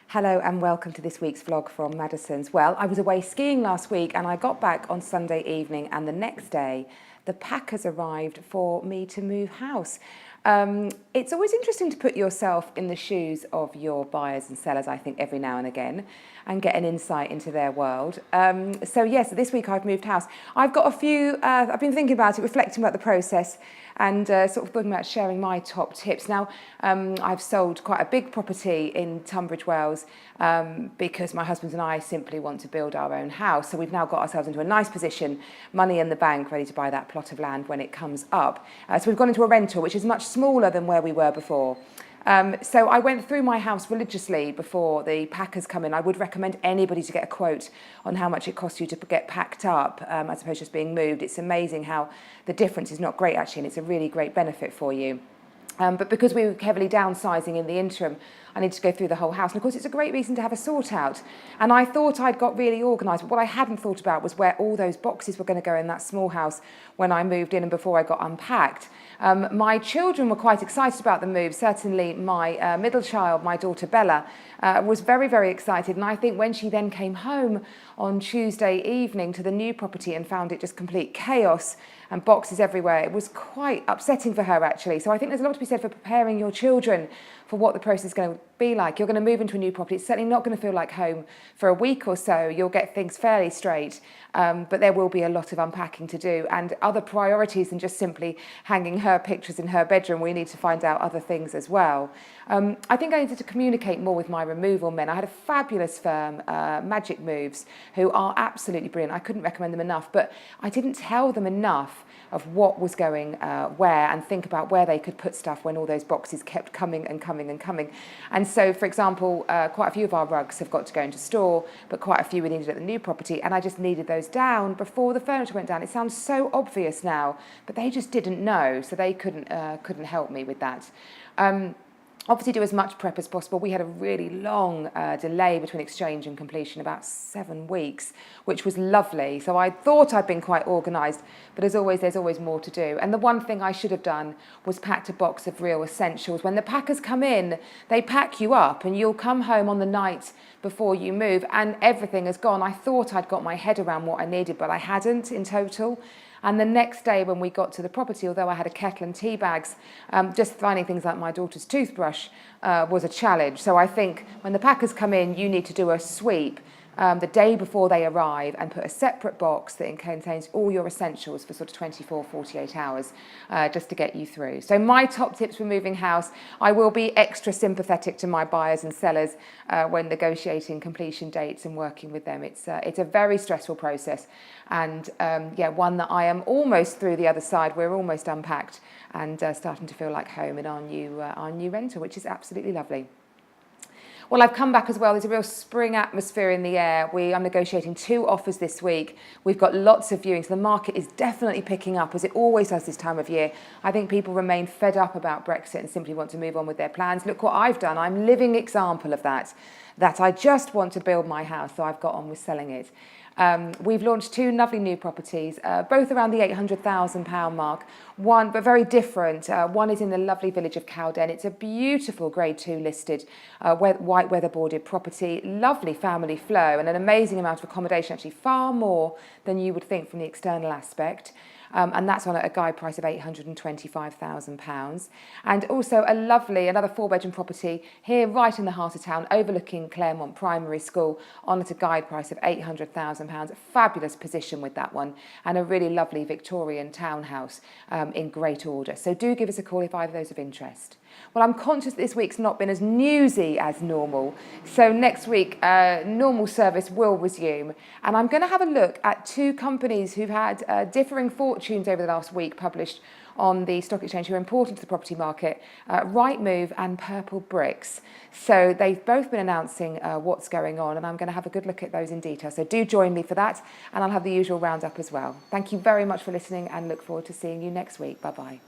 Hello and welcome to this week's vlog from Maddions. Well, I was away skiing last week and I got back on Sunday evening, and the next day the packers arrived for me to move house. It's always interesting to put yourself in the shoes of your buyers and sellers, I think, every now and again, and get an insight into their world. So yes, this week I've moved house. I've got a few, I've been thinking about it, reflecting about the process, and sort of thinking about sharing my top tips. Now, I've sold quite a big property in Tunbridge Wells because my husband and I simply want to build our own house. So we've now got ourselves into a nice position, money in the bank, ready to buy that plot of land when it comes up. So we've gone into a rental, which is much smaller than where we were before. So I went through my house religiously before the packers come in. I would recommend anybody to get a quote on how much it costs you to get packed up as opposed to just being moved. It's amazing how the difference is not great actually, and it's a really great benefit for you. But because we were heavily downsizing in the interim, I need to go through the whole house. And of course, it's a great reason to have a sort out. And I thought I'd got really organised, but what I hadn't thought about was where all those boxes were going to go in that small house when I moved in and before I got unpacked. My children were quite excited about the move. Certainly my middle child, my daughter Bella, was very, very excited. And I think when she then came home on Tuesday evening to the new property and found it just complete chaos and boxes everywhere, it was quite upsetting for her actually. So I think there's a lot to be said for preparing your children for what the process is going to be like. You're going to move into a new property. It's certainly not going to feel like home for a week or so. You'll get things fairly straight, but there will be a lot of unpacking to do and other priorities than just simply hanging her pictures in her bedroom. We need to find out other things as well. I think I needed to communicate more with my removal men. I had a fabulous firm, Magic Moves, who are absolutely brilliant. I couldn't recommend them enough, but I didn't tell them enough of what was going where, and think about where they could put stuff when all those boxes kept coming and coming and coming. And so, for example, quite a few of our rugs have got to go into store, but quite a few we needed at the new property, and I just needed those down before the furniture went down. It sounds so obvious now, but they just didn't know, so they couldn't help me with that. Obviously do as much prep as possible. We had a really long delay between exchange and completion, about 7 weeks, which was lovely. So I thought I'd been quite organised, but as always, there's always more to do. And the one thing I should have done was packed a box of real essentials. When the packers come in, they pack you up and you'll come home on the night before you move and everything is gone. I thought I'd got my head around what I needed, but I hadn't in total. And the next day when we got to the property, although I had a kettle and tea bags, just finding things like my daughter's toothbrush was a challenge. So I think when the packers come in, you need to do a sweep the day before they arrive and put a separate box that contains all your essentials for sort of 24, 48 hours just to get you through. So my top tips for moving house: I will be extra sympathetic to my buyers and sellers when negotiating completion dates and working with them. It's a very stressful process, and yeah, one that I am almost through the other side. We're almost unpacked and starting to feel like home in our new rental, which is absolutely lovely. Well, I've come back as well. There's a real spring atmosphere in the air. I'm negotiating 2 offers this week. We've got lots of viewings. The market is definitely picking up, as it always does this time of year. I think people remain fed up about Brexit and simply want to move on with their plans. Look what I've done. I'm a living example of that I just want to build my house, so I've got on with selling it. We've launched 2 lovely new properties, both around the £800,000 mark, one but very different. One is in the lovely village of Cowden. It's a beautiful Grade 2 listed white weatherboarded property, lovely family flow and an amazing amount of accommodation, actually far more than you would think from the external aspect. And that's on at a guide price of £825,000. And also another 4-bedroom property here right in the heart of town, overlooking Claremont Primary School, on at a guide price of £800,000. A fabulous position with that one, and a really lovely Victorian townhouse in great order. So do give us a call if either of those are of interest. Well, I'm conscious that this week's not been as newsy as normal, so next week normal service will resume, and I'm going to have a look at 2 companies who've had differing fortunes over the last week published on the stock exchange, who are important to the property market, Rightmove and Purple Bricks. So they've both been announcing what's going on, and I'm going to have a good look at those in detail. So do join me for that, and I'll have the usual roundup as well. Thank you very much for listening, and look forward to seeing you next week. Bye-bye.